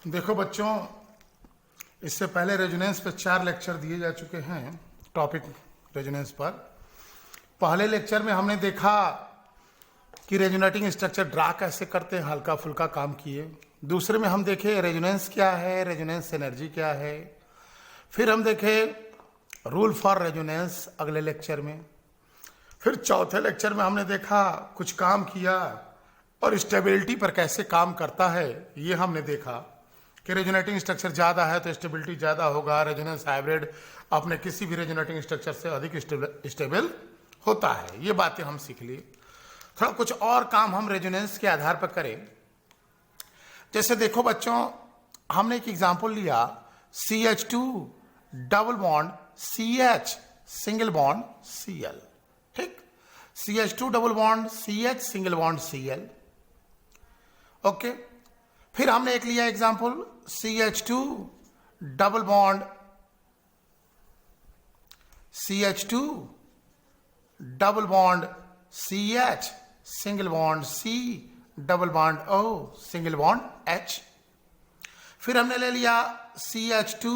देखो बच्चों, इससे पहले रेजोनेंस पे 4 लेक्चर दिए जा चुके हैं टॉपिक रेजोनेंस पर। पहले लेक्चर में हमने देखा कि रेजोनेटिंग स्ट्रक्चर ड्रा कैसे करते हैं, हल्का फुल्का काम किए। दूसरे में हम देखे रेजोनेंस क्या है, रेजोनेंस एनर्जी क्या है। फिर हम देखे रूल फॉर रेजोनेंस अगले लेक्चर में। फिर चौथे लेक्चर में हमने देखा कुछ काम किया और स्टेबिलिटी पर कैसे काम करता है ये हमने देखा कि रेजोनेटिंग स्ट्रक्चर ज़्यादा है तो स्टेबिलिटी ज़्यादा होगा। रेजोनेंस हाइब्रिड अपने किसी भी रेजोनेटिंग स्ट्रक्चर से अधिक स्टेबल होता है। ये बातें हम सीख ली। थोड़ा कुछ और काम हम रेजोनेंस के आधार पर करें। जैसे देखो बच्चों, हमने एक एग्जाम्पल लिया CH2 double bond CH single bond Cl। ठीक, CH2 double bond CH single bond Cl। Okay, फिर हमने एक लिया example CH2 double bond CH2 double bond CH single bond C double bond O single bond H। फिर हमने ले लिया CH2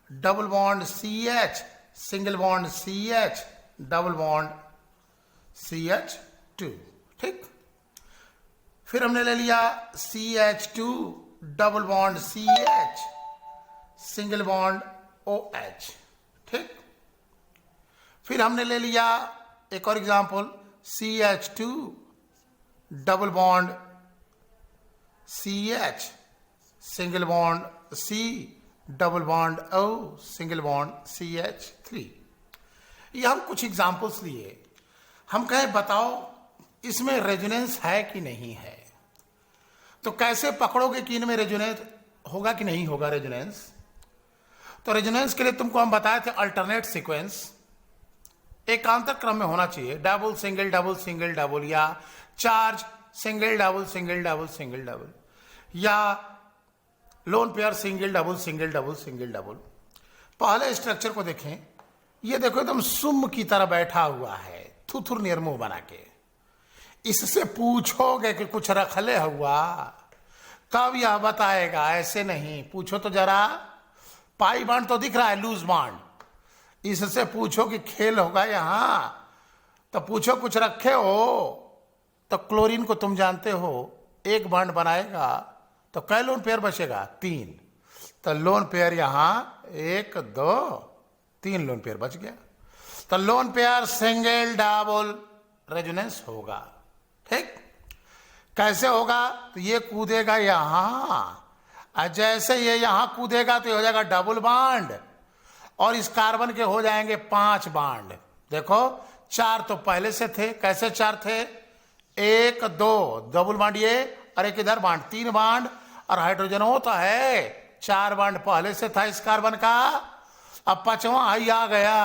double bond CH single bond CH double bond CH2। ठीक, फिर हमने ले लिया CH2 double bond CH single bond OH। ठीक, फिर हमने ले लिया एक और example CH2 double bond CH single bond C double bond O single bond CH3। ये हम कुछ एग्जांपल्स लिए। हम कहें बताओ इसमें रेजोनेंस है कि नहीं है, तो कैसे पकड़ोगे कि इनमें रेजोनेंस होगा कि नहीं होगा रेजोनेंस। तो रेजोनेंस के लिए तुमको हम बताए थे अल्टरनेट सीक्वेंस एकांतर क्रम में होना चाहिए। Double single double single double, या charge single double single double single double, या lone pair single double single double single double. पहले स्ट्रक्चर को देखें, ये देखो एकदम सुम की तरह बैठा हुआ है, थुथुर निर्मुह बना के। इससे पूछोगे कि कुछ रखले हुआ तब यह बताएगा, ऐसे नहीं। पूछो तो जरा, पाई बांड तो दिख रहा है, लूज बांड। इससे पूछो कि खेल होगा यहां, तो पूछो कुछ रखे हो। तो क्लोरीन को तुम जानते हो, एक बांड बनाएगा तो कै लोन पेयर बचेगा? 3। तो लोन पेयर यहां 1 2 3 लोन पेयर बच गया। तो loan pair single double resonance होगा। ठीक, कैसे होगा? तो ये कूदेगा यहां, और जैसे ये यहां कूदेगा तो ये हो जाएगा डबल बांड, और इस कार्बन के हो जाएंगे 5 बांड। देखो 4 तो पहले से थे। कैसे 4 थे? 1 2 डबल बांड ये, और एक इधर बांड, 3 बांड। और हाइड्रोजन होता है 4 बांड पहले से था इस कार्बन का, अब 5वां आई आ गया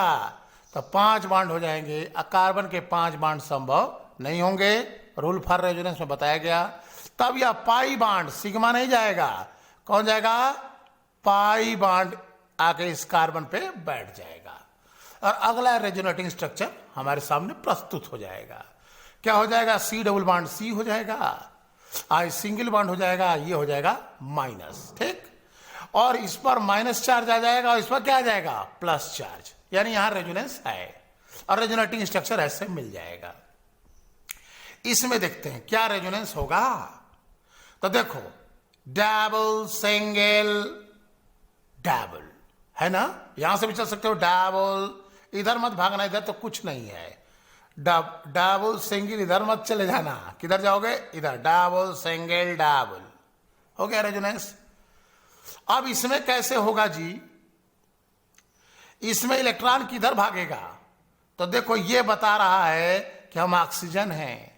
तो 5 बांड हो जाएंगे। कार्बन के 5 बांड संभव नहीं होंगे, रूल फॉर रेजोनेंस में बताया गया। तब यह पाई बांड, सिग्मा नहीं जाएगा, कौन जाएगा? पाई बांड आके इस कार्बन पे बैठ जाएगा, और अगला रेजोनेटिंग स्ट्रक्चर हमारे सामने प्रस्तुत हो जाएगा। क्या हो जाएगा? C डबल बांड C हो जाएगा, आई सिंगल बांड हो जाएगा, ये हो जाएगा माइनस। ठीक, और इस पर माइनस चार्ज आ जाएगा, और इस पर क्या आ जाएगा? Plus charge. यानी यहां रेजोनेंस है, और रेजोनेटिंग स्ट्रक्चर ऐसे मिल जाएगा। इसमें देखते हैं क्या रेजोनेंस होगा। तो देखो डबल सिंगल डबल है ना, यहां से भी चल सकते हो डबल। इधर मत भागना, इधर तो कुछ नहीं है। डबल सिंगल, इधर मत चले जाना। किधर जाओगे? इधर। डबल सिंगल डबल हो गया रेजोनेंस। अब इसमें कैसे होगा जी? इसमें इलेक्ट्रॉन किधर भागेगा? तो देखो ये बता रहा है कि हम ऑक्सीजन हैं,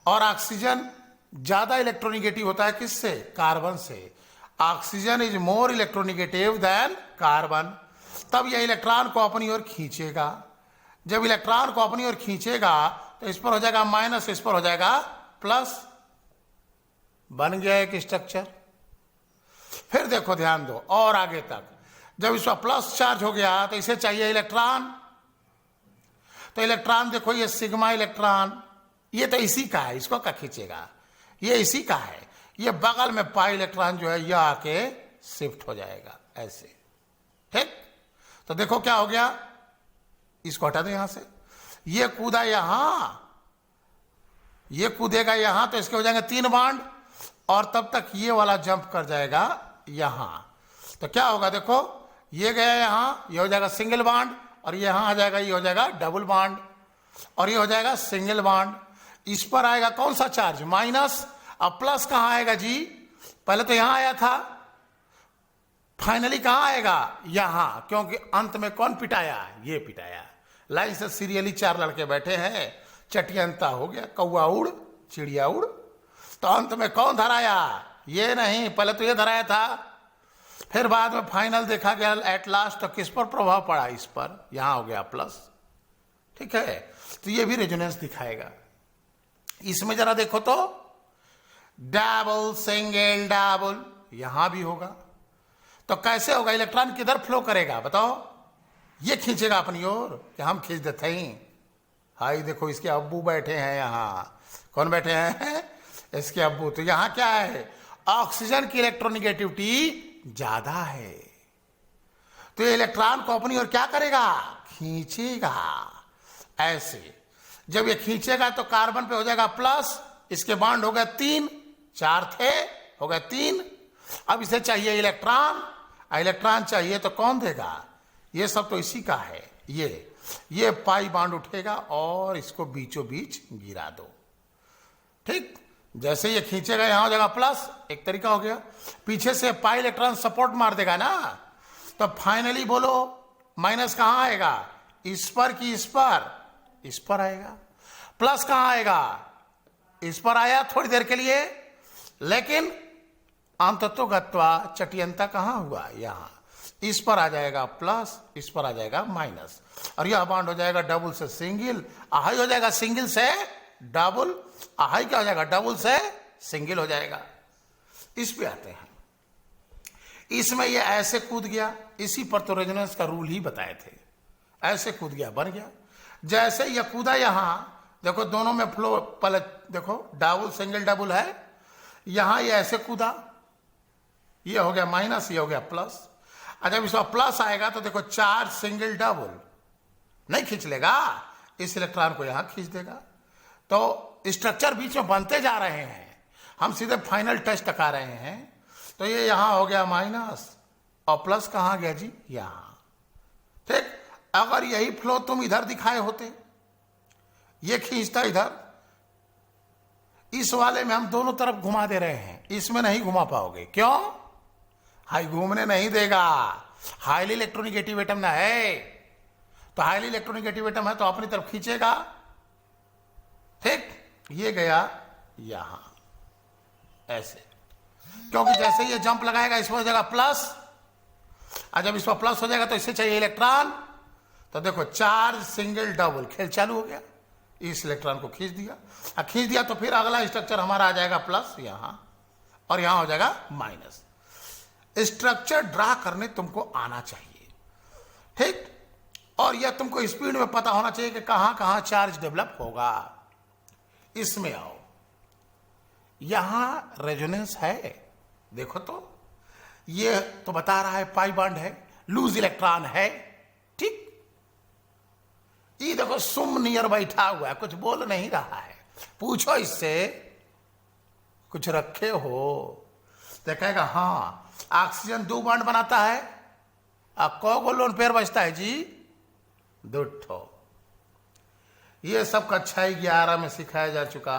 और ऑक्सीजन ज्यादा इलेक्ट्रोनिगेटिव होता है किससे? कार्बन से। Oxygen is more electronegative than carbon. तब यह इलेक्ट्रॉन को अपनी ओर खींचेगा। जब इलेक्ट्रॉन को अपनी ओर खींचेगा तो इस पर हो जाएगा माइनस, इस पर हो जाएगा प्लस। बन गया एक स्ट्रक्चर। फिर देखो ध्यान दो और आगे तक, जब इस पर प्लस चार्ज हो गया तो इसे चाहिए इलेक्ट्रॉन। तो इलेक्ट्रॉन देखो, ये सिग्मा इलेक्ट्रॉन, ये तो इसी का है, इसको क्या खींचेगा? ये इसी का है। ये बगल में पाई इलेक्ट्रॉन जो है यह आके शिफ्ट हो जाएगा ऐसे, ठीक। तो देखो क्या हो गया, इसको हटा दे यहां से, ये कूदा यहां, ये कूदेगा यहां, तो इसके हो जाएंगे 3 बॉन्ड, और तब तक ये वाला जंप कर जाएगा यहां। तो क्या होगा देखो, ये गया यहां, ये हो जाएगा सिंगल बॉन्ड, और यहां आ जाएगा, ये हो जाएगा डबल बॉन्ड, और ये हो जाएगा सिंगल बॉन्ड। इस पर आएगा कौन सा चार्ज, माइनस। अब प्लस कहां आएगा जी, पहले तो यहां आया था, फाइनली कहां आएगा, यहां, क्योंकि अंत में कौन पिटाया, ये पिटाया। लाइन से सीरियली 4 लड़के बैठे हैं, चटियंता हो गया, कौआ उड़ चिड़िया उड़, तो अंत में कौन धराया, ये नहीं, पहले तो ये धराया था, फिर बाद में फाइनल देखा गया एट लास्ट, तो किस पर प्रभाव पड़ा, इस पर, यहां हो गया प्लस, ठीक है। तो ये भी रेजोनेंस दिखाएगा। इसमें जरा देखो तो, डबल सिंगल डबल, यहां भी होगा। तो कैसे होगा, इलेक्ट्रॉन किधर फ्लो करेगा बताओ, ये खींचेगा अपनी ओर कि हम खींच देते हैं। हाई देखो, इसके अब्बू बैठे हैं यहां, कौन बैठे हैं, इसके अब्बू। तो यहां क्या है, ऑक्सीजन की इलेक्ट्रोनिगेटिविटी ज्यादा है, तो ये इलेक्ट्रॉन को अपनी ओर क्या करेगा, खींचेगा ऐसे। जब ये खींचेगा तो कार्बन पे हो जाएगा प्लस, इसके बॉन्ड हो गए 3, 4 थे, हो गए 3। अब इसे चाहिए इलेक्ट्रॉन, इलेक्ट्रॉन चाहिए तो कौन देगा, ये सब तो इसी का है। ये पाई बॉन्ड उठेगा और इसको बीचों बीच गिरा दो, ठीक। जैसे ये खींचेगा यहां हो जाएगा प्लस, एक तरीका हो गया। पीछे से पाई इलेक्ट्रॉन सपोर्ट मार देगा ना, तो फाइनली बोलो माइनस कहां आएगा, इस पर कि इस पर, इस पर आएगा। प्लस कहां आएगा, इस पर आया थोड़ी देर के लिए, लेकिन अंततोगत्वा चटियंता कहां हुआ, यहां, इस पर आ जाएगा प्लस, इस पर आ जाएगा माइनस, और यह बॉन्ड हो जाएगा डबल से सिंगल, हाई हो जाएगा सिंगल से डबल, हाई क्या हो जाएगा, डबल से सिंगल हो जाएगा। इस पे आते हैं, इसमें ये ऐसे कूद गया, इसी पर तो रेजोनेंस का रूल ही बताए थे, ऐसे कूद गया, बन गया। जैसे ये कूदा यहां, देखो दोनों में फ्लो, पहले देखो डबल सिंगल डबल है, यहां ये ऐसे कूदा, ये हो गया माइनस, ये हो गया प्लस। जब इसमें प्लस आएगा तो देखो चार्ज सिंगल डबल नहीं खींच लेगा, इस इलेक्ट्रॉन को यहां खींच देगा। तो स्ट्रक्चर बीच में बनते जा रहे हैं, हम सीधे फाइनल टेस्ट तक आ रहे हैं। तो ये यहां हो गया माइनस, और प्लस कहां गया जी, यहां, ठीक। अगर यही फ्लो तुम इधर दिखाए होते, ये खींचता इधर, इस वाले में हम दोनों तरफ घुमा दे रहे हैं, इसमें नहीं घुमा पाओगे, क्यों, हाई घूमने नहीं देगा, हाईली इलेक्ट्रोनिगेटिव एटम ना है, तो हाईली इलेक्ट्रोनिगेटिव एटम है तो अपनी तरफ खींचेगा, ठीक। ये गया यहां ऐसे, क्योंकि जैसे ये जंप लगाएगा इसमें हो जाएगा प्लस, और जब इसमें प्लस हो जाएगा तो इससे चाहिए इलेक्ट्रॉन, तो देखो चार्ज सिंगल डबल खेल चालू हो गया, इस इलेक्ट्रॉन को खींच दिया, और खींच दिया तो फिर अगला स्ट्रक्चर हमारा आ जाएगा प्लस यहां, और यहां हो जाएगा माइनस। स्ट्रक्चर ड्रा करने तुमको आना चाहिए, ठीक। और यह तुमको स्पीड में पता होना चाहिए कि कहां कहां चार्ज डेवलप होगा। इसमें आओ, यहां रेजोनेंस है, देखो तो, ये तो बता रहा है पाई बॉन्ड है, लूज इलेक्ट्रॉन है, ठीक। ये देखो सुम नियर बैठा हुआ है, कुछ बोल नहीं रहा है, पूछो इससे कुछ रखे हो, देखेगा हाँ ऑक्सीजन 2 बॉन्ड बनाता है, कौ लोन पेयर बचता है जी, 2 ठो। ये सब कक्षा 11 में सिखाया जा चुका,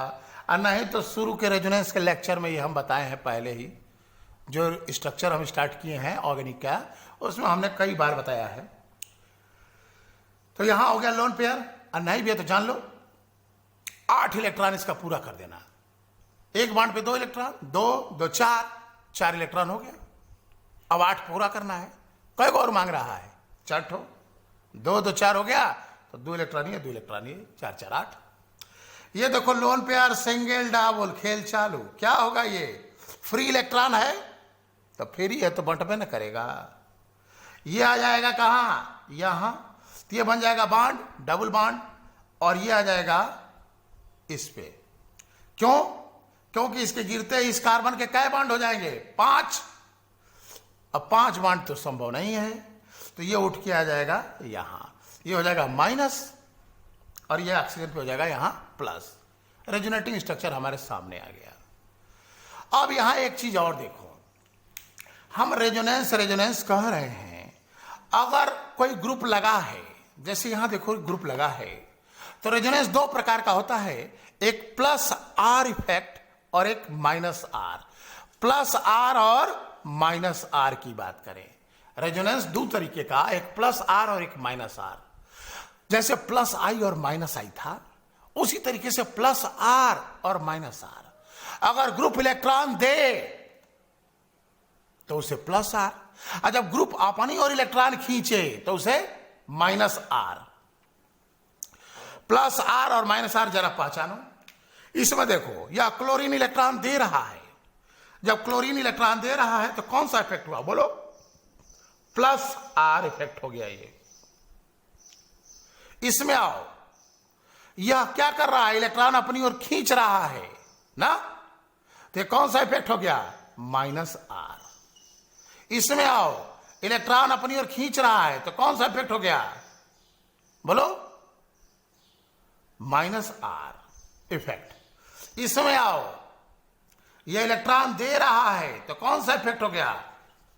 और नहीं तो शुरू के रेजोनेंस के लेक्चर में ये हम बताए हैं पहले ही, जो स्ट्रक्चर हम स्टार्ट किए हैं ऑर्गेनिक का, उसमें हमने कई बार बताया है। तो यहां हो गया लोन पेयर, और नहीं भी है तो जान लो 8 इलेक्ट्रॉन इसका पूरा कर देना, एक बॉन्ड पे 2 इलेक्ट्रॉन, 2 2 4 इलेक्ट्रॉन हो गया। अब 8 पूरा करना है, कई और मांग रहा है, 4 ठो, 2 2 4 हो गया, तो 2 इलेक्ट्रॉन ये 2 इलेक्ट्रॉन ये, 4 4 8। ये देखो लोन पेयर सिंगल डबल खेल चालू, क्या होगा, ये फ्री इलेक्ट्रॉन है तो फ्री है तो बंटबे न करेगा, ये आ जाएगा कहां, यहां, तो ये बन जाएगा बॉन्ड, डबल बॉन्ड, और ये आ जाएगा इस पे, क्यों, क्योंकि इसके गिरते ही इस कार्बन के कै बॉन्ड हो जाएंगे? 5। अब 5 बॉन्ड तो संभव नहीं है, तो ये उठ के आ जाएगा यहां, ये हो जाएगा माइनस और ये ऑक्सीजन पे हो जाएगा यहां प्लस। रेजोनेटिंग स्ट्रक्चर हमारे सामने आ गया। अब यहां एक चीज और देखो, हम रेजोनेंस कह रहे हैं, अगर कोई ग्रुप लगा है, जैसे यहां देखो ग्रुप लगा है, तो रेजोनेंस 2 प्रकार का होता है, एक प्लस आर इफेक्ट और एक माइनस आर। प्लस आर और माइनस आर की बात करें, रेजोनेंस 2 तरीके का, एक प्लस आर और एक माइनस आर। जैसे प्लस आई और माइनस आई था, उसी तरीके से प्लस आर और माइनस आर। अगर ग्रुप इलेक्ट्रॉन दे तो उसे प्लस आर, और जब ग्रुप अपनी और इलेक्ट्रॉन खींचे तो उसे माइनस आर। प्लस आर और माइनस आर जरा पहचानो। इसमें देखो, यह क्लोरीन इलेक्ट्रॉन दे रहा है, जब क्लोरीन इलेक्ट्रॉन दे रहा है तो कौन सा इफेक्ट हुआ बोलो? प्लस आर इफेक्ट हो गया। ये इसमें आओ, यह क्या कर रहा है? इलेक्ट्रॉन अपनी ओर खींच रहा है ना, तो कौन सा इफेक्ट हो गया? Minus R. इसमें आओ, इलेक्ट्रॉन अपनी ओर खींच रहा है, तो कौन सा इफेक्ट हो गया बोलो? Minus are effect. इसमें आओ, यह इलेक्ट्रॉन दे रहा है, तो कौन सा इफेक्ट हो गया?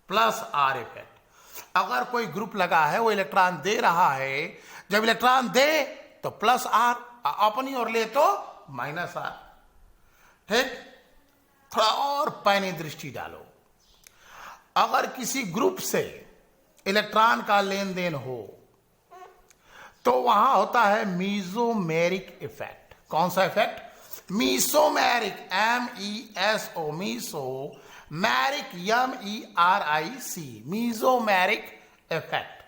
Plus are effect. अगर कोई ग्रुप लगा है, वो इलेक्ट्रॉन दे रहा है, जब इलेक्ट्रॉन दे तो प्लस आर, अपनी ओर ले तो माइनस आर। ठीक, थोड़ा और पैनी दृष्टि डालो। अगर किसी ग्रुप से इलेक्ट्रॉन का लेन देन हो तो वहां होता है मीसोमेरिक इफेक्ट। कौन सा effect? Mesomeric, MESO, meso, meric, MERIC, mesomeric effect,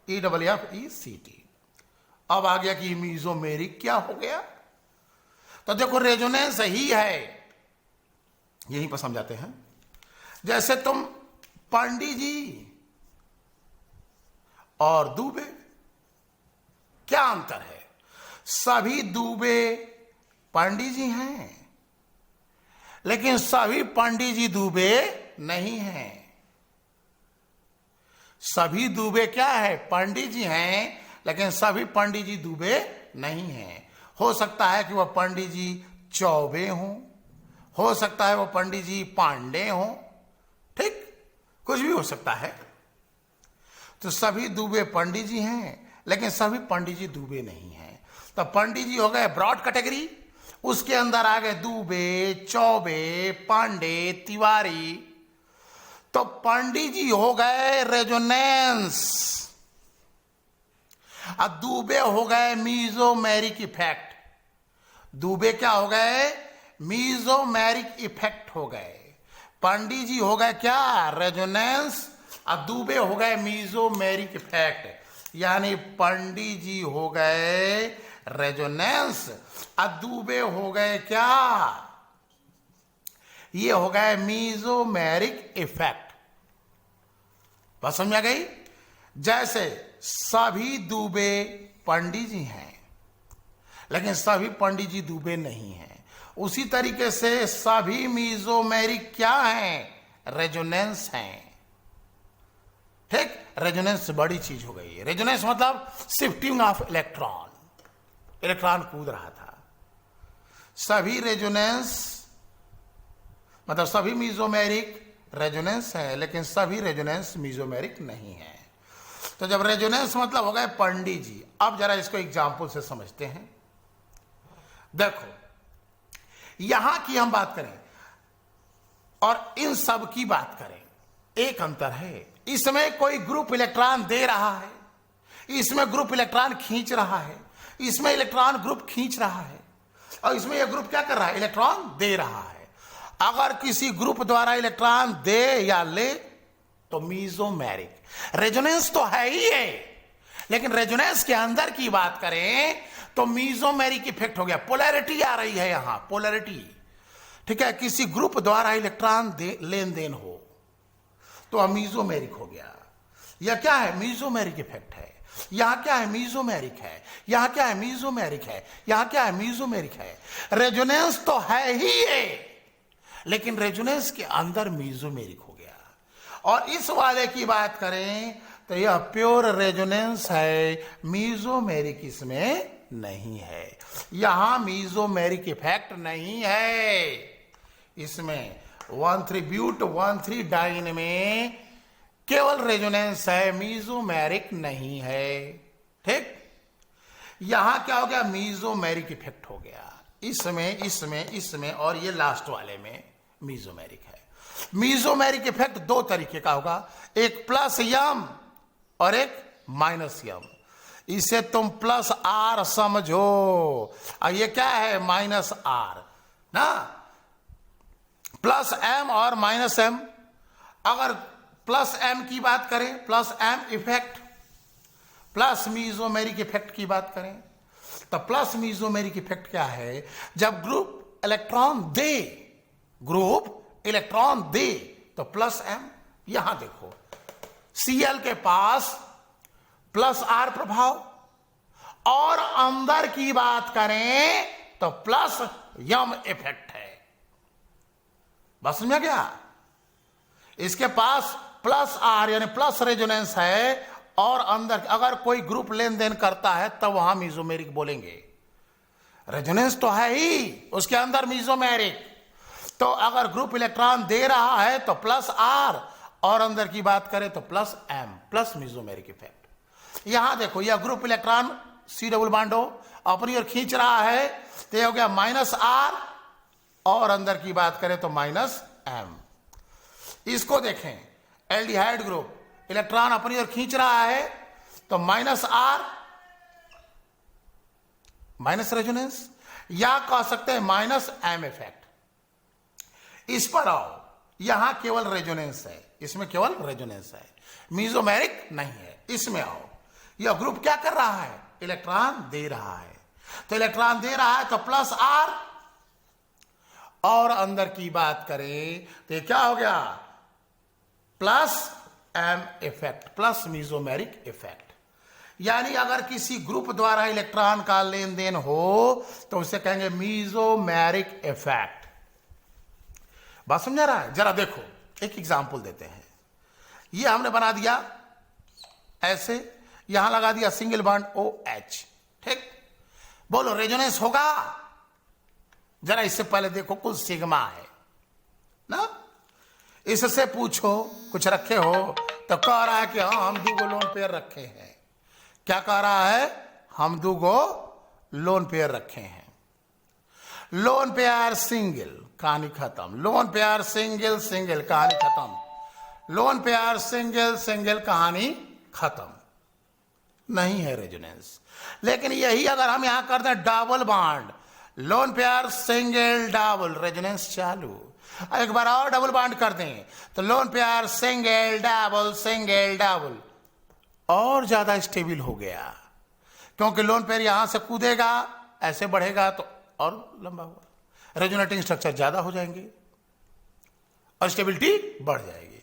EFFECT। अब आ गया कि मीसोमेरिक क्या हो गया? तो देखो, रेजोनेंस ही है, यहीं पर समझाते हैं। जैसे तुम पंडित जी और दुबे, क्या अंतर है? सभी दुबे पंडित जी हैं, लेकिन सभी पंडित जी दुबे नहीं हैं। सभी दुबे क्या है? पंडित जी हैं, लेकिन सभी पंडित जी दुबे नहीं हैं। हो सकता है कि वह पंडित जी चौबे हों, हो सकता है वह पंडित जी पांडे हों, ठीक, कुछ भी हो सकता है। तो सभी दुबे पंडित जी हैं, लेकिन सभी पंडित जी दुबे नहीं हैं। तो पंडित जी हो गए ब्रॉड कैटेगरी, उसके अंदर आ गए दुबे, चौबे, पांडे, तिवारी। तो पंडित जी हो गए रेजोनेंस, और दुबे हो गए मीसोमेरिक इफेक्ट। दुबे क्या हो गए? मीसोमेरिक इफेक्ट हो गए। पंडित जी हो गए क्या? रेजोनेंस, और दुबे हो गए मीसोमेरिक इफेक्ट। यानी पंडित जी हो गए रेजोनेंस, और दुबे हो गए क्या? ये हो गए मीसोमेरिक इफेक्ट। बात समझ आ गई? जैसे सभी दुबे पंडित जी हैं, लेकिन सभी पंडित जी दुबे नहीं हैं, उसी तरीके से सभी मीसोमेरिक क्या हैं? रेजोनेंस हैं। ठीक, रेजोनेंस बड़ी चीज हो गई है। रेजोनेंस मतलब शिफ्टिंग ऑफ इलेक्ट्रॉन, इलेक्ट्रॉन कूद रहा था। सभी रेजोनेंस मतलब सभी मीसोमेरिक रेजोनेंस है, लेकिन सभी रेजोनेंस मीसोमेरिक नहीं है। तो जब रेजोनेंस मतलब हो गए पंडित जी, अब जरा इसको एग्जाम्पल से समझते हैं। देखो, यहां की हम बात करें और इन सब की बात करें, एक अंतर है। इसमें कोई ग्रुप इलेक्ट्रॉन दे रहा है, इसमें ग्रुप इलेक्ट्रॉन खींच रहा है, इसमें इलेक्ट्रॉन ग्रुप खींच रहा है, और इसमें यह ग्रुप क्या कर रहा है? इलेक्ट्रॉन दे रहा है। अगर किसी ग्रुप द्वारा इलेक्ट्रॉन दे या ले तो मीसोमेरिक। रेजोनेंस तो है ही है, लेकिन रेजोनेंस के अंदर की बात करें तो मीसोमेरिक इफेक्ट हो गया। पोलैरिटी आ रही है यहां, पोलैरिटी। ठीक है, किसी ग्रुप द्वारा इलेक्ट्रॉन लेन देन हो तो मीसोमेरिक हो गया। यह क्या है? मीसोमेरिक इफेक्ट है। यहां क्या है? मीसोमेरिक है। यहां क्या है? मीसोमेरिक है। यहां क्या है? मीसोमेरिक है। रेजोनेंस तो है ही है, लेकिन रेजोनेंस के अंदर मीजोमेरिक हो गया। और इस वाले की बात करें तो यह प्योर रेजोनेंस है, मीजोमेरिक इसमें नहीं है। यहां मीजोमेरिक इफेक्ट नहीं है। इसमें 1,3 ब्यूट 1,3 डाइन में केवल रेजोनेंस है, मीजोमेरिक नहीं है। ठीक, यहां क्या हो गया, मीजोमेरिक इफेक्ट हो गया। इसमें और ये लास्ट वाले में मीजोमेरिक है। मीजोमेरिक इफेक्ट दो तरीके का होगा, एक प्लस यम और एक माइनस यम। इसे तुम प्लस आर समझो और ये क्या है, माइनस आर ना। प्लस एम और माइनस एम। अगर प्लस एम की बात करें, plus M effect, plus mesomeric effect की बात करें तो प्लस मीजोमेरिक इफेक्ट क्या है, जब ग्रुप इलेक्ट्रॉन दे तो प्लस एम। यहां देखो Cl के पास प्लस आर प्रभाव, और अंदर की बात करें तो प्लस यम इफेक्ट है। बस समझ गया, इसके पास प्लस आर यानी प्लस रेजोनेंस है, और अंदर अगर कोई ग्रुप लेन देन करता है तब वहां मीजोमेरिक बोलेंगे। रेजोनेंस तो है ही, उसके अंदर मीजोमेरिक। तो अगर ग्रुप इलेक्ट्रॉन दे रहा है तो प्लस आर, और अंदर की बात करें तो plus M, plus mesomeric effect. यहां देखो, यह group electron C double bond हो अपनी ओर खींच रहा है तो यह हो गया माइनस आर, और अंदर की बात करें तो माइनस एम। इसको देखें, एल्डिहाइड ग्रुप इलेक्ट्रॉन अपनी ओर खींच रहा है तो माइनस आर, माइनस रेजोनेंस, या कह सकते हैं माइनस एम इफेक्ट। इस पर आओ, यहां केवल रेजोनेंस है, इसमें केवल रेजोनेंस है, मीजोमेरिक नहीं है। इसमें आओ, यह ग्रुप क्या कर रहा है, इलेक्ट्रॉन दे रहा है। तो इलेक्ट्रॉन दे रहा है तो प्लस आर, और अंदर की बात करें तो क्या हो गया, plus M effect, plus mesomeric effect. यानी अगर किसी ग्रुप द्वारा इलेक्ट्रॉन का लेन देन हो तो उसे कहेंगे मीजोमेरिक इफेक्ट। बात समझा रहा है? जरा देखो, एक एग्जांपल देते हैं। ये हमने बना दिया ऐसे, यहां लगा दिया सिंगल बॉन्ड OH। ठीक, बोलो रेजोनेंस होगा? जरा इससे पहले देखो, कुल सिग्मा है ना, इससे पूछो कुछ रखे हो तो कह रहा है कि हाँ हम 2 लोन पेयर रखे हैं। क्या कह रहा है, हम 2 लोन पेयर रखे हैं। लोन पेयर सिंगल, कहानी खत्म। लोन पेयर सिंगल सिंगल, कहानी खत्म। लोन पेयर सिंगल सिंगल, कहानी खत्म। नहीं है रेजोनेंस। लेकिन यही अगर हम यहां कर दें double bond, loan pair single double, resonance चालू। एक बार और डबल बॉन्ड कर दें तो लोन पेयर सिंगल डबल, और ज्यादा स्टेबल हो गया, क्योंकि लोन पेयर यहां से कूदेगा, ऐसे बढ़ेगा तो और लंबा हुआ, रेजोनेटिंग स्ट्रक्चर ज्यादा हो जाएंगे और स्टेबिलिटी बढ़ जाएगी।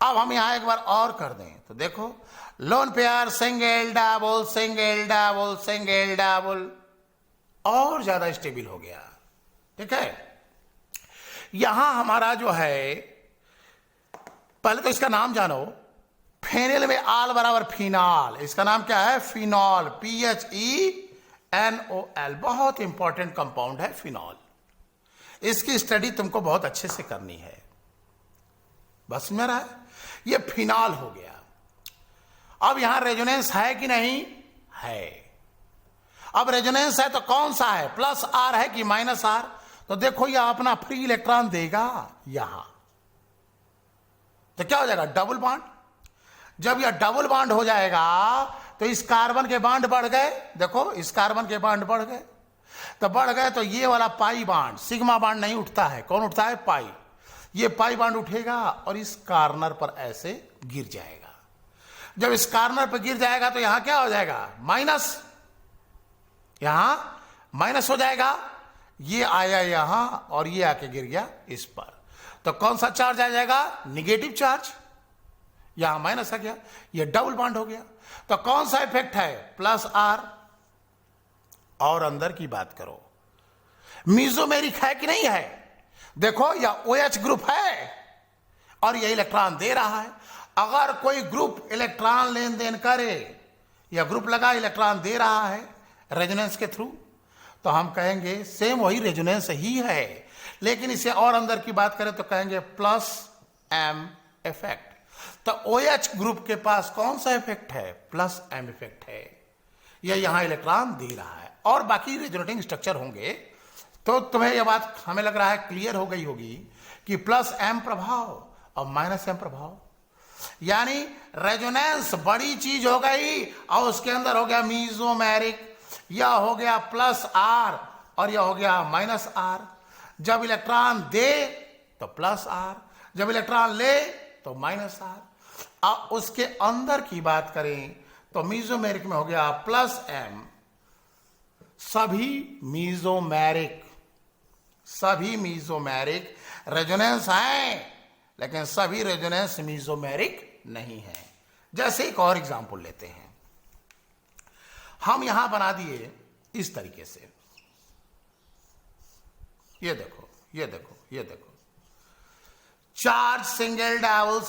अब हम यहां एक बार और कर दें तो देखो, लोन पेयर सिंगल डबल, और ज्यादा स्टेबल हो गया। ठीक है, यहां हमारा जो है, पहले तो इसका नाम जानो, फेनिल में आल बराबर फिनॉल, इसका नाम क्या है, फिनॉल, PHENOL। बहुत इंपॉर्टेंट कंपाउंड है फिनॉल। इसकी स्टडी तुमको बहुत अच्छे से करनी है। बस समझ रहा है, ये फिनॉल हो गया। अब यहां रेजोनेंस है कि नहीं है? अब रेजोनेंस है तो कौन सा है, प्लस आर है कि माइनस आर? तो देखो यह अपना फ्री इलेक्ट्रॉन देगा यहां, तो क्या हो जाएगा, डबल बॉन्ड। जब यह डबल बॉन्ड हो जाएगा तो इस कार्बन के बॉन्ड बढ़ गए, देखो इस कार्बन के बॉन्ड बढ़ गए, तो बढ़ गए तो ये वाला पाई बॉन्ड, सिग्मा बॉन्ड नहीं उठता है, कौन उठता है, पाई। ये पाई बॉन्ड उठेगा और इस कार्नर पर ऐसे गिर जाएगा। जब इस कार्नर पर गिर जाएगा तो यहां क्या हो जाएगा, माइनस, यहां माइनस हो जाएगा। ये आया यहां और ये आके गिर गया इस पर, तो कौन सा चार्ज आ जाएगा, निगेटिव चार्ज। यहां माइनस आ गया, ये डबल बॉन्ड हो गया। तो कौन सा इफेक्ट है, प्लस आर। और अंदर की बात करो, मीजोमेरिक है कि नहीं है? देखो यह OH ग्रुप है और यह इलेक्ट्रॉन दे रहा है। अगर कोई ग्रुप इलेक्ट्रॉन लेन देन करे, यह ग्रुप लगा इलेक्ट्रॉन दे रहा है रेजोनेंस के थ्रू, तो हम कहेंगे सेम वही रेजोनेंस ही है, लेकिन इसे और अंदर की बात करें तो कहेंगे प्लस M इफेक्ट। तो OH ग्रुप के पास कौन सा इफेक्ट है? प्लस M इफेक्ट है। यह यहां इलेक्ट्रॉन दे रहा है और बाकी रेजोनेटिंग स्ट्रक्चर होंगे। तो तुम्हें यह बात हमें लग रहा है क्लियर हो गई होगी कि प्लस M प्रभाव और माइनस M प्रभाव, यानी रेजोनेंस बड़ी चीज हो गई और उसके अंदर हो गया मीजोमेरिक, यह हो गया प्लस R और यह हो गया माइनस R। जब इलेक्ट्रॉन दे तो प्लस R, जब इलेक्ट्रॉन ले तो माइनस R। अब उसके अंदर की बात करें तो मीजोमेरिक में हो गया प्लस M। सभी मीजोमेरिक रेजोनेंस हैं, लेकिन सभी रेजोनेंस मीजोमेरिक नहीं है। जैसे एक और एग्जांपल लेते हैं, हम यहां बना दिए इस तरीके से, ये देखो चार्ज सिंगल डबल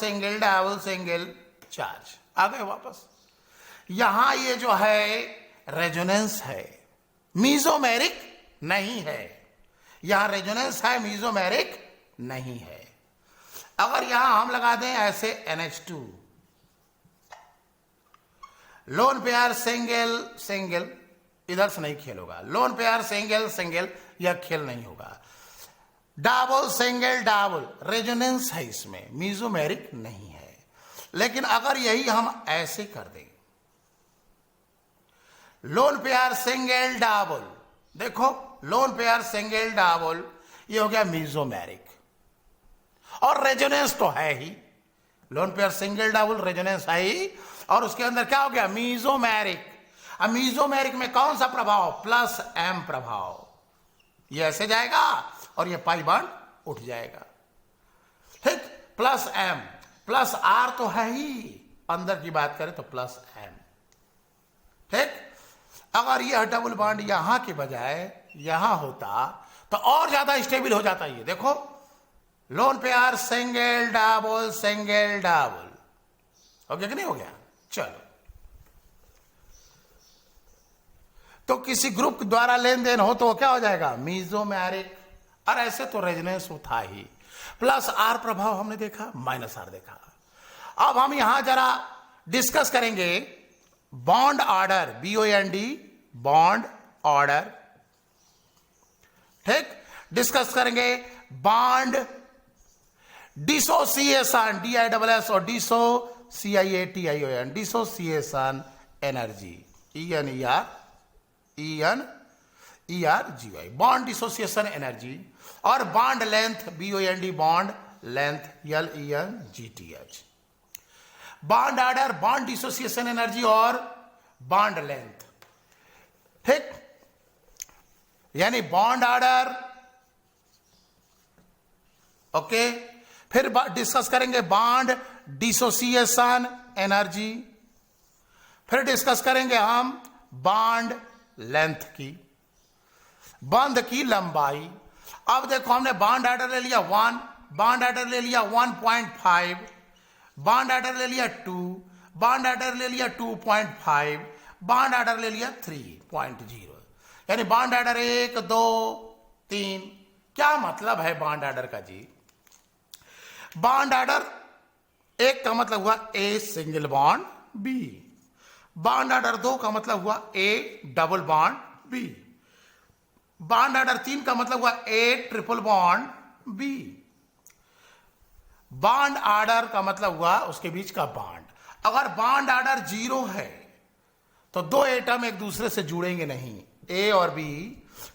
चार्ज आ गए वापस। यहां ये जो है रेजोनेंस है, मीजोमेरिक नहीं है। यहां रेजोनेंस है, मीजोमेरिक नहीं है। अगर यहां हम लगा दें ऐसे NH2, लोन पेयर सिंगल, इधर से नहीं खेल होगा। लोन पेयर सिंगल, यह खेल नहीं होगा। डबल सिंगल डबल, रेजोनेंस है इसमें, मीजोमेरिक नहीं है। लेकिन अगर यही हम ऐसे कर दें, लोन पेयर सिंगल डबल, देखो लोन पेयर सिंगल डबल, ये हो गया मीजोमेरिक और रेजोनेंस तो है ही। Lone pair single double resonance है ही, और उसके अंदर क्या हो गया? मीजोमेरिक। अब मीजोमेरिक में कौन सा प्रभाव? प्लस M प्रभाव। ये ऐसे जाएगा और ये पाई बॉन्ड उठ जाएगा, ठीक। प्लस M, प्लस R तो है ही, अंदर की बात करें तो प्लस M, ठीक। अगर यह डबल बॉन्ड यहां के बजाय यहां होता तो और ज्यादा स्टेबल हो जाता। ये देखो लोन पेयर सिंगल डबल हो गया कि नहीं हो गया? चलो, तो किसी ग्रुप द्वारा लेन देन हो तो क्या हो जाएगा? मीजोमेरिक। और ऐसे तो रेजोनेंस था ही। प्लस R प्रभाव हमने देखा, माइनस R देखा। अब हम यहां जरा डिस्कस करेंगे bond order, BOND, bond order, ठीक। डिस्कस करेंगे बॉन्ड डिसोसिएशन, DISS, और dissociation, dissociation energy, ENERGY, bond dissociation energy. और bond length, BOND, bond length, LENGTH। Bond order, bond dissociation energy और बॉन्ड लेंथ, ठीक। यानी बॉन्ड ऑर्डर, ओके। फिर discuss करेंगे bond dissociation energy. फिर discuss करेंगे हम बॉन्ड लेंथ की, बंध की लंबाई। अब देखो हमने बॉन्ड ऑर्डर ले लिया 1, बॉन्ड ऑर्डर ले लिया 1.5, बॉन्ड ऑर्डर ले लिया 2, बॉन्ड ऑर्डर ले लिया 2.5, बॉन्ड ऑर्डर ले लिया 3.0। यानी बॉन्ड ऑर्डर 1, 2, 3। क्या मतलब है बॉन्ड ऑर्डर का जी? बॉन्ड ऑर्डर 1 का मतलब हुआ A single bond B, bond order 2 का मतलब हुआ A double bond B, bond order 3 का मतलब हुआ A triple bond B, bond order का मतलब हुआ उसके बीच का बॉन्ड। अगर बॉन्ड ऑर्डर 0 है तो दो एटम एक दूसरे से जुड़ेंगे नहीं। A और B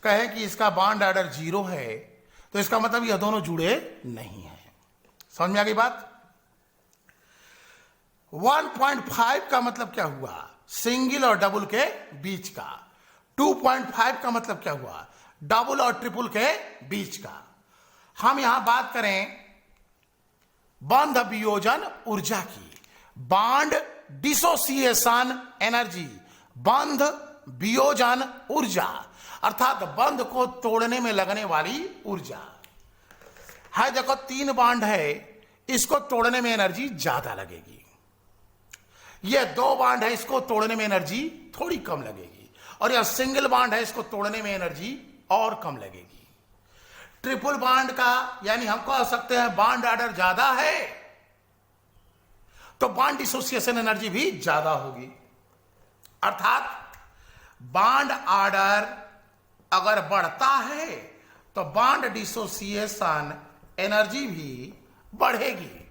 कहे कि इसका बॉन्ड ऑर्डर 0 है तो इसका मतलब यह दोनों जुड़े नहीं है। समझ में आ गई बात? 1.5 का मतलब क्या हुआ? सिंगल और डबल के बीच का। 2.5 का मतलब क्या हुआ? डबल और ट्रिपल के बीच का। हम यहां बात करें बंध वियोजन ऊर्जा की, बॉन्ड डिसोसिएशन एनर्जी, बंध वियोजन ऊर्जा, अर्थात बंध को तोड़ने में लगने वाली ऊर्जा। है देखो 3 बॉन्ड है, इसको तोड़ने में एनर्जी ज्यादा लगेगी। ये 2 बॉन्ड है, इसको तोड़ने में एनर्जी थोड़ी कम लगेगी। और यह सिंगल बॉन्ड है, इसको तोड़ने में एनर्जी और कम लगेगी। ट्रिपल बॉन्ड का यानी हम कह सकते हैं बॉन्ड ऑर्डर ज्यादा है तो बॉन्ड डिसोसिएशन एनर्जी भी ज्यादा होगी। अर्थात बॉन्ड ऑर्डर अगर बढ़ता है तो बॉन्ड डिसोसिएशन एनर्जी भी बढ़ेगी।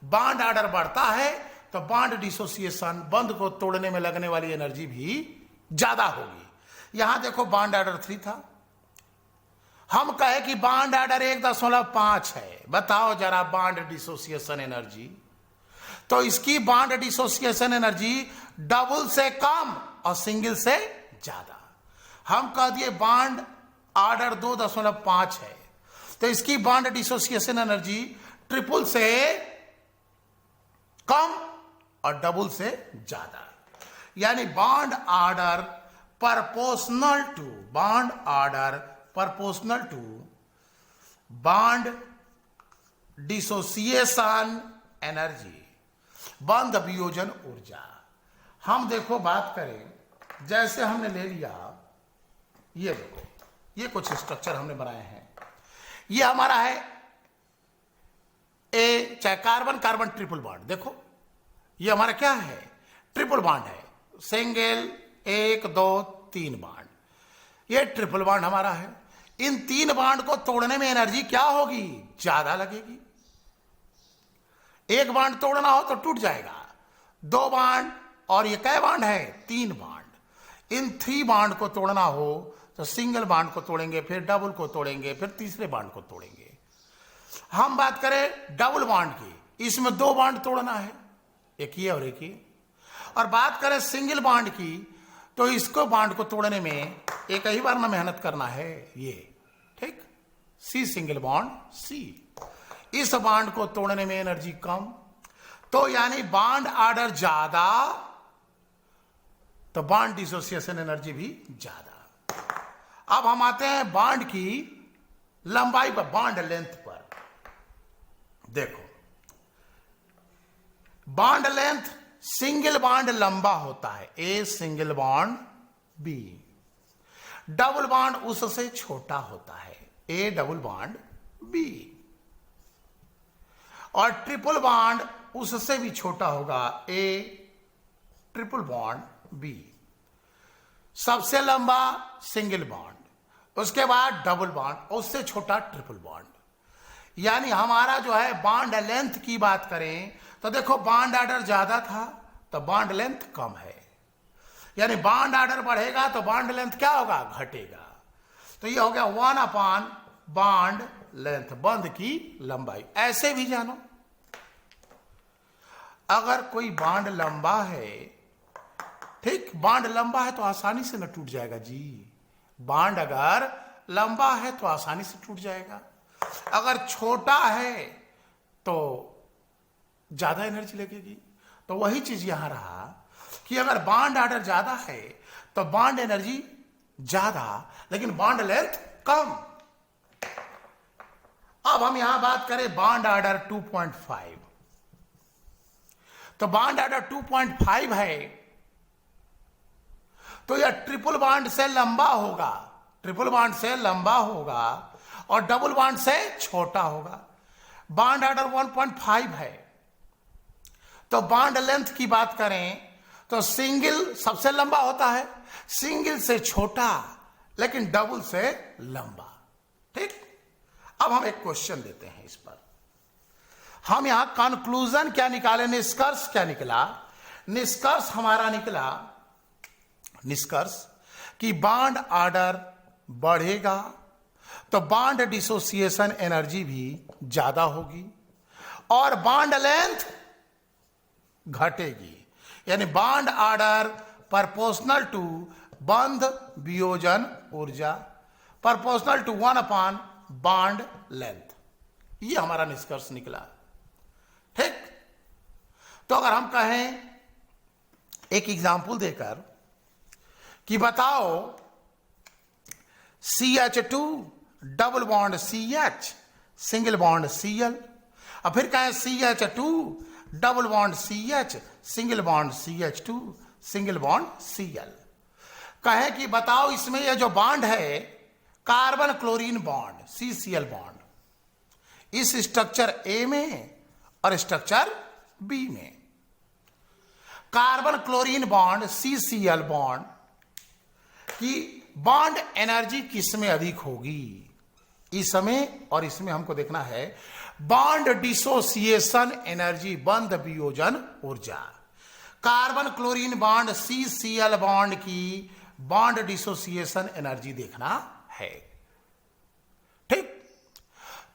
बॉन्ड ऑर्डर बढ़ता है तो बॉन्ड डिसोसिएशन बंध को तोड़ने में लगने वाली एनर्जी भी ज्यादा होगी। यहां देखो बॉन्ड ऑर्डर 3 था, हम कहे कि बॉन्ड ऑर्डर 1.5 है। बताओ जरा बॉन्ड डिसोसिएशन एनर्जी, तो इसकी बॉन्ड डिसोसिएशन एनर्जी डबल से कम और सिंगल से ज्यादा। हम कह दिए बॉन्ड ऑर्डर 2.5 है तो इसकी बॉन्ड डिसोसिएशन एनर्जी ट्रिपल से कम और डबल से ज्यादा। यानी bond order proportional to bond dissociation energy, बंध वियोजन ऊर्जा। हम देखो बात करें, जैसे हमने ले लिया, ये देखो ये कुछ स्ट्रक्चर हमने बनाए हैं। ये हमारा है ए, चाहे कार्बन कार्बन ट्रिपल बॉन्ड। देखो ये हमारा क्या है, ट्रिपल बॉन्ड है, सिंगल 1 2 3 बॉन्ड। ये ट्रिपल बॉन्ड हमारा है। इन 3 बॉन्ड को तोड़ने में एनर्जी क्या होगी, ज्यादा लगेगी। एक बॉन्ड तोड़ना हो तो टूट जाएगा। 2 बॉन्ड और ये कै बॉन्ड है, 3 बॉन्ड। इन 3 बॉन्ड को तोड़ना हो तो सिंगल बॉन्ड को तोड़ेंगे, फिर डबल को तोड़ेंगे, फिर तीसरे बॉन्ड को तोड़ेंगे। हम बात करें डबल बॉन्ड की, इसमें 2 बॉन्ड तोड़ना है, एक ये और एक ये। और बात करें सिंगल बॉन्ड की, तो इसको बॉन्ड को तोड़ने में एक ही बार ना मेहनत करना है, ये ठीक। सी सिंगल बॉन्ड सी, इस बॉन्ड को तोड़ने में एनर्जी कम, तो यानी बॉन्ड ऑर्डर ज्यादा तो बॉन्ड डिसोसिएशन एनर्जी भी ज्यादा। अब हम आते हैं बॉन्ड की लंबाई पर, बॉन्ड लेंथ पर। देखो बॉन्ड लेंथ, सिंगल बॉन्ड लंबा होता है, A single bond B. Double bond उससे छोटा होता है, ए डबल बॉन्ड बी। और ट्रिपल बॉन्ड उससे भी छोटा होगा, ए ट्रिपल बॉन्ड बी। सबसे लंबा सिंगल बॉन्ड, उसके बाद डबल बॉन्ड, उससे छोटा ट्रिपल बॉन्ड। यानी हमारा जो है बॉन्ड लेंथ की बात करें तो देखो बॉन्ड ऑर्डर ज्यादा था तो बॉन्ड लेंथ कम है। यानी बॉन्ड ऑर्डर बढ़ेगा तो बॉन्ड लेंथ क्या होगा, घटेगा। तो ये हो गया 1 बॉन्ड लेंथ, बंध की लंबाई। ऐसे भी जानो, अगर कोई बॉन्ड लंबा है, ठीक, बॉन्ड लंबा है तो आसानी से न टूट जाएगा जी। बॉन्ड अगर लंबा है तो आसानी से टूट जाएगा। अगर छोटा है तो ज्यादा एनर्जी लगेगी। तो वही चीज यहां रहा कि अगर बॉन्ड ऑर्डर ज्यादा है तो बॉन्ड एनर्जी ज्यादा, लेकिन बॉन्ड लेंथ कम। अब हम यहां बात करें बॉन्ड ऑर्डर 2.5, तो बॉन्ड ऑर्डर 2.5 है तो यह ट्रिपल बॉन्ड से लंबा होगा, ट्रिपल बॉन्ड से लंबा होगा और डबल बॉन्ड से छोटा होगा। बॉन्ड ऑर्डर 1.5 है तो बॉन्ड लेंथ की बात करें तो सिंगल सबसे लंबा होता है, सिंगल से छोटा लेकिन डबल से लंबा, ठीक। अब हम एक क्वेश्चन देते हैं इस पर। हम यहां कंक्लूजन क्या निकाले, निष्कर्ष क्या निकला। निष्कर्ष हमारा निकला, निष्कर्ष कि बॉन्ड ऑर्डर बढ़ेगा तो बॉन्ड डिसोसिएशन एनर्जी भी ज्यादा होगी और बॉन्ड लेंथ घटेगी। यानी बॉन्ड ऑर्डर प्रोपोर्शनल टू बंध वियोजन ऊर्जा, प्रोपोर्शनल टू 1 बॉन्ड लेंथ। ये हमारा निष्कर्ष निकला, ठीक। तो अगर हम कहें एक एग्जाम्पल देकर कि बताओ CH2 double bond CH single bond Cl, और फिर कहें CH2 double bond CH, single bond CH2 single bond Cl। कहे कि बताओ इसमें यह जो बॉन्ड है carbon chlorine bond CCl bond, इस स्ट्रक्चर A में और स्ट्रक्चर B में carbon chlorine bond CCl bond की बॉन्ड एनर्जी किसमें अधिक होगी? इसमें और इसमें हमको देखना है बॉन्ड डिसोसिएशन एनर्जी, बंध वियोजन ऊर्जा। Carbon chlorine bond CCl bond की बॉन्ड डिसोसिएशन एनर्जी देखना है। ठीक,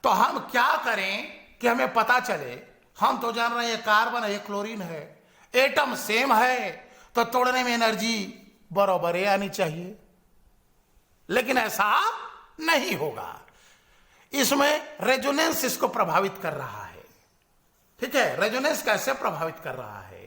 तो हम क्या करें कि हमें पता चले, हम तो जान रहे हैं कार्बन है, क्लोरीन है, एटम सेम है, तो तोड़ने में एनर्जी बराबर ही आनी चाहिए, लेकिन ऐसा नहीं होगा। इसमें रेजोनेंस इसको प्रभावित कर रहा है। ठीक है, रेजोनेंस कैसे प्रभावित कर रहा है?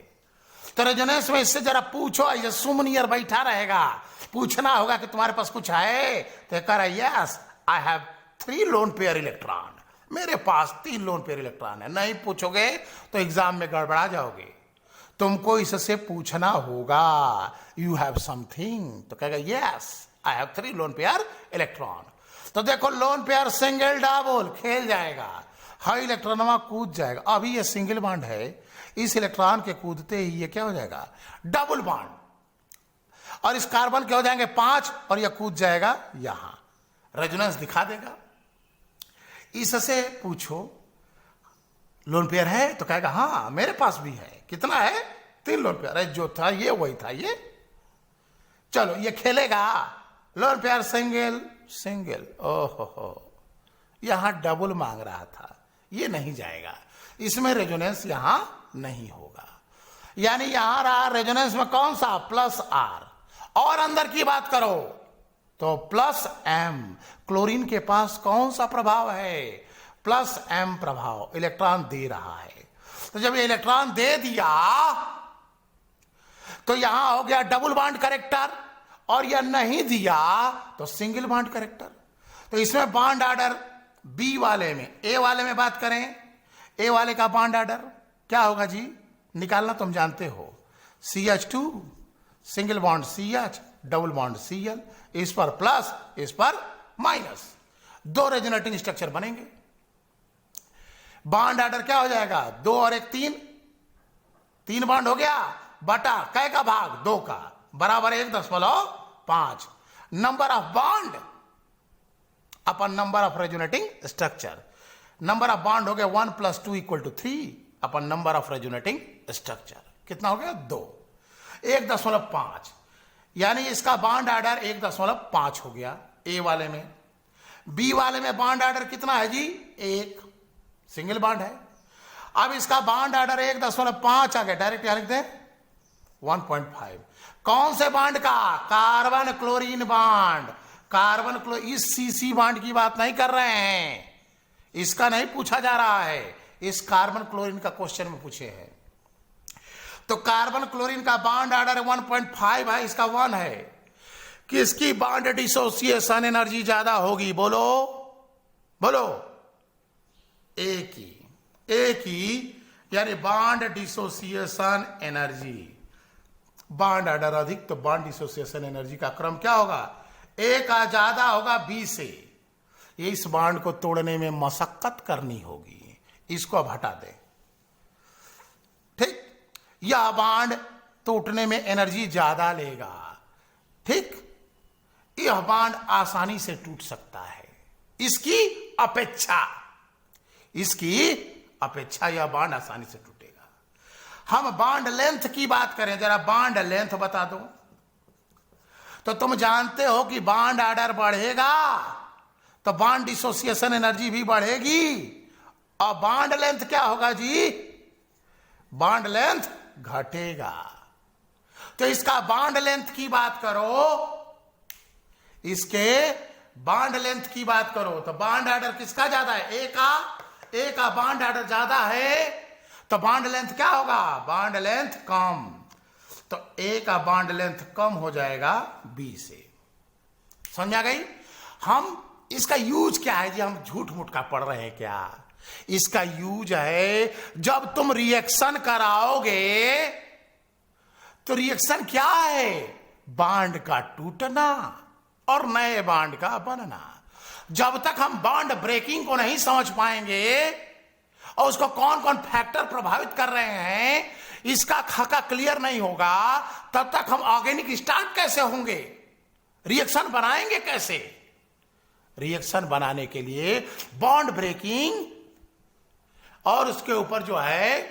तो रेजोनेंस में इससे जरा पूछो, ऐसे सुमनियर बैठा रहेगा, पूछना होगा कि तुम्हारे पास कुछ है, तो कह रहा yes I have 3 lone pair electron, मेरे पास 3 लोन पेयर इलेक्ट्रॉन है। नहीं पूछोगे तो एग्जाम में गड़बड़ा जाओगे, तुमको इससे पूछना होगा यू हैव समथिंग, तो कहेगा yes I have 3 lone pair electron. तो देखो लोन पेयर सिंगल डबल खेल जाएगा, हाई इलेक्ट्रॉन कूद जाएगा। अभी ये सिंगल बॉन्ड है, इस इलेक्ट्रॉन के कूदते ही ये क्या हो जाएगा? डबल बॉन्ड, और इस कार्बन के हो जाएंगे 5 और ये कूद जाएगा यहां, रेजोनेंस दिखा देगा। इससे पूछो लोन पेयर है, तो कहेगा हाँ मेरे पास भी है। कितना है? 3 लोन पेयर है, जो था ये वही था ये। चलो ये खेलेगा लोन पेयर सिंगल सिंगल, ओहो यहां डबल मांग रहा था, ये नहीं जाएगा, इसमें रेजोनेंस यहां नहीं होगा। यानी यहां रहा रेजोनेंस में कौन सा? Plus R. और अंदर की बात करो तो प्लस एम, क्लोरीन के पास कौन सा प्रभाव है? प्लस एम प्रभाव, इलेक्ट्रॉन दे रहा है। तो जब ये इलेक्ट्रॉन दे दिया तो यहां हो गया डबल बॉन्ड कैरेक्टर, और यह नहीं दिया तो सिंगल बॉन्ड कैरेक्टर। तो इसमें बॉन्ड ऑर्डर बी वाले में, ए वाले में बात करें, ए वाले का बॉन्ड ऑर्डर क्या होगा जी? निकालना तुम जानते हो, CH2 single bond CH double bond Cl, इस पर प्लस इस पर माइनस, 2 रेजोनेटिंग स्ट्रक्चर बनेंगे। बॉन्ड ऑर्डर क्या हो जाएगा? 2 और 1 3 बॉन्ड हो गया, बटा कै का भाग? 2 का, बराबर 1.5। Number of bond upon number of resonating structure, number of bond हो गया 1 + 2 = 3 अपन नंबर ऑफ रेजोनेटिंग स्ट्रक्चर। कितना हो गया? 2, 1.5, यानी इसका बॉन्ड ऑर्डर 1.5 हो गया ए वाले में। बी वाले में बॉन्ड ऑर्डर कितना है जी? 1, सिंगल बॉन्ड है। अब इसका बॉन्ड ऑर्डर 1.5 आ गया, डायरेक्ट यहां लिख दें 1.5। कौन से बॉन्ड का? Carbon chlorine bond. Carbon chlorine, इस CC बॉन्ड की बात नहीं कर रहे हैं, इसका नहीं पूछा जा रहा है, इस कार्बन क्लोरीन का क्वेश्चन में पूछे हैं। तो कार्बन क्लोरीन का बॉन्ड ऑर्डर 1.5 है, इसका 1 है, कि इसकी बॉन्ड डिसोसिएशन एनर्जी ज्यादा होगी। बोलो बोलो, ए की यानी bond dissociation energy, bond order अधिक तो बॉन्ड डिसोसिएशन एनर्जी का क्रम क्या होगा? ए का ज्यादा होगा बी से। ये इस बॉन्ड को तोड़ने में मशक्कत करनी होगी, इसको अब हटा दे। ठीक, यह बॉन्ड टूटने में एनर्जी ज्यादा लेगा। ठीक, यह बॉन्ड आसानी से टूट सकता है, इसकी अपेक्षा यह बॉन्ड आसानी से टूटेगा। हम बॉन्ड लेंथ की बात करें, जरा बॉन्ड लेंथ बता दो। तो तुम जानते हो कि बॉन्ड ऑर्डर बढ़ेगा तो बॉन्ड डिसोसिएशन एनर्जी भी बढ़ेगी, और बॉन्ड लेंथ क्या होगा जी? बॉन्ड लेंथ घटेगा। तो इसका बॉन्ड लेंथ की बात करो, इसके बॉन्ड लेंथ की बात करो, तो बॉन्ड ऑर्डर किसका ज्यादा है? ए का बॉन्ड ऑर्डर ज्यादा है, तो बॉन्ड लेंथ क्या होगा? बॉन्ड लेंथ कम। तो ए का बॉन्ड लेंथ कम हो जाएगा बी से। समझ आ गई? हम इसका यूज क्या है जी? हम झूठ मूठ का पढ़ रहे हैं क्या? इसका यूज है जब तुम रिएक्शन कराओगे तो रिएक्शन क्या है? बॉन्ड का टूटना और नए बॉन्ड का बनना। जब तक हम बॉन्ड ब्रेकिंग को नहीं समझ पाएंगे और उसको कौन कौन फैक्टर प्रभावित कर रहे हैं, इसका खाका क्लियर नहीं होगा, तब तक हम ऑर्गेनिक स्टार्ट कैसे होंगे? रिएक्शन बनाएंगे कैसे? रिएक्शन बनाने के लिए बॉन्ड ब्रेकिंग और उसके ऊपर जो है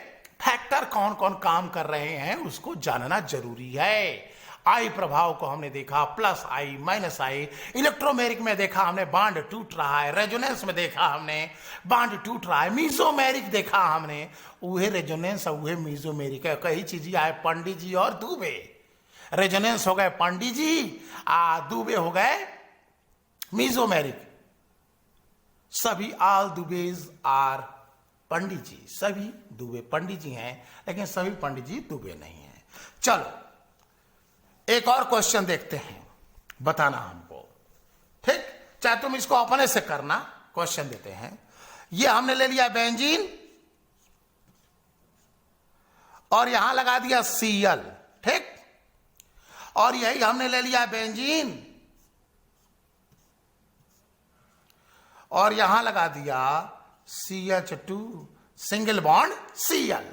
फैक्टर कौन कौन काम कर रहे हैं उसको जानना जरूरी है। आई प्रभाव को हमने देखा, प्लस आई माइनस आई। इलेक्ट्रोमेरिक में देखा हमने बॉन्ड टूट रहा है, रेजोनेंस में देखा हमने बॉन्ड टूट रहा है, मीजोमेरिक देखा हमने, उहे रेजोनेंस और उहे मीजोमेरिक है, कई चीजें आए पंडित जी और दुबे। रेजोनेंस हो गए पंडित जी, दुबे हो गए मीजोमेरिक। सभी ऑल दुबेज आर पंडित जी, सभी दुबे पंडित जी हैं, लेकिन सभी पंडित जी दुबे नहीं हैं। चलो एक और क्वेश्चन देखते हैं, बताना हमको, ठीक? चाहे तुम इसको अपने से करना, क्वेश्चन देते हैं। ये हमने ले लिया बेंजीन और यहां लगा दिया Cl, ठीक? और यही हमने ले लिया बेंजीन और यहां लगा दिया CH2 सिंगल बॉन्ड Cl।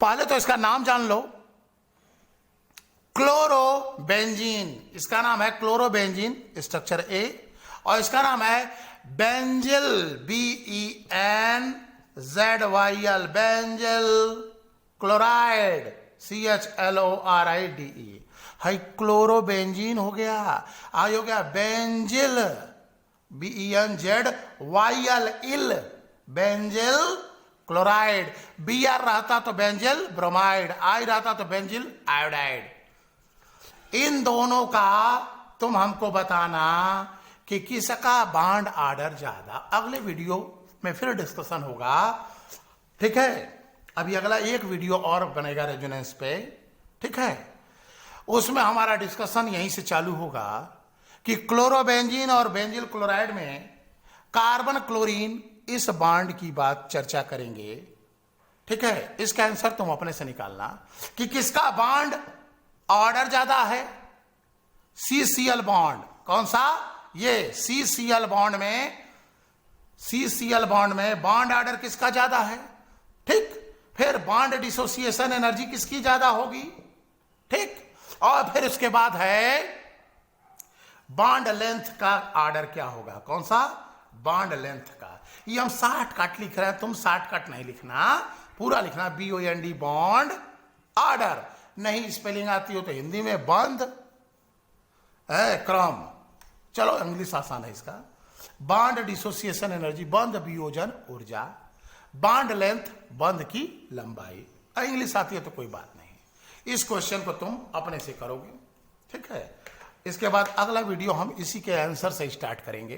पहले तो इसका नाम जान लो, क्लोरोबेंजीन। इसका नाम है क्लोरोबेंजीन, स्ट्रक्चर ए, और इसका नाम है benzyl, BENZYL, benzyl chloride, CHLORIDE। है क्लोरोबेंजीन हो गया, आज हो गया बेंजिल, BENZYL, इल, बेंजिल क्लोराइड। BR रहता तो बेंजिल ब्रोमाइड, I रहता तो बेंजिल आयोडाइड। इन दोनों का तुम हमको बताना कि किसका बॉन्ड ऑर्डर ज्यादा। अगले वीडियो में फिर डिस्कशन होगा, ठीक है? अभी अगला एक वीडियो और बनेगा रेजोनेंस पे, ठीक है? उसमें हमारा डिस्कशन यहीं से चालू होगा कि क्लोरोबेंजीन और बेंजिल क्लोराइड में कार्बन क्लोरीन इस बॉन्ड की बात चर्चा करेंगे, ठीक है? इसका आंसर तुम अपने से निकालना कि किसका बॉन्ड ऑर्डर ज्यादा है। CCl बॉन्ड, कौन सा? ये CCl बॉन्ड में, CCl बॉन्ड में बॉन्ड ऑर्डर किसका ज्यादा है, ठीक? फिर बॉन्ड डिसोसिएशन एनर्जी किसकी ज्यादा होगी, ठीक? और फिर उसके बाद है बॉन्ड लेंथ का ऑर्डर क्या होगा, कौन सा? बॉन्ड लेंथ का। ये हम शॉर्टकट लिख रहे हैं, तुम शॉर्टकट नहीं लिखना, पूरा लिखना, BOND बॉन्ड ऑर्डर। नहीं स्पेलिंग आती हो तो हिंदी में बंद है क्रम, चलो इंग्लिश आसान है इसका। बॉन्ड डिसोसिएशन एनर्जी, बंद वियोजन ऊर्जा, बॉन्ड लेंथ बंद की लंबाई। इंग्लिश आती है तो कोई बात नहीं, इस क्वेश्चन को तुम अपने से करोगे, ठीक है? इसके बाद अगला वीडियो हम इसी के आंसर से स्टार्ट करेंगे।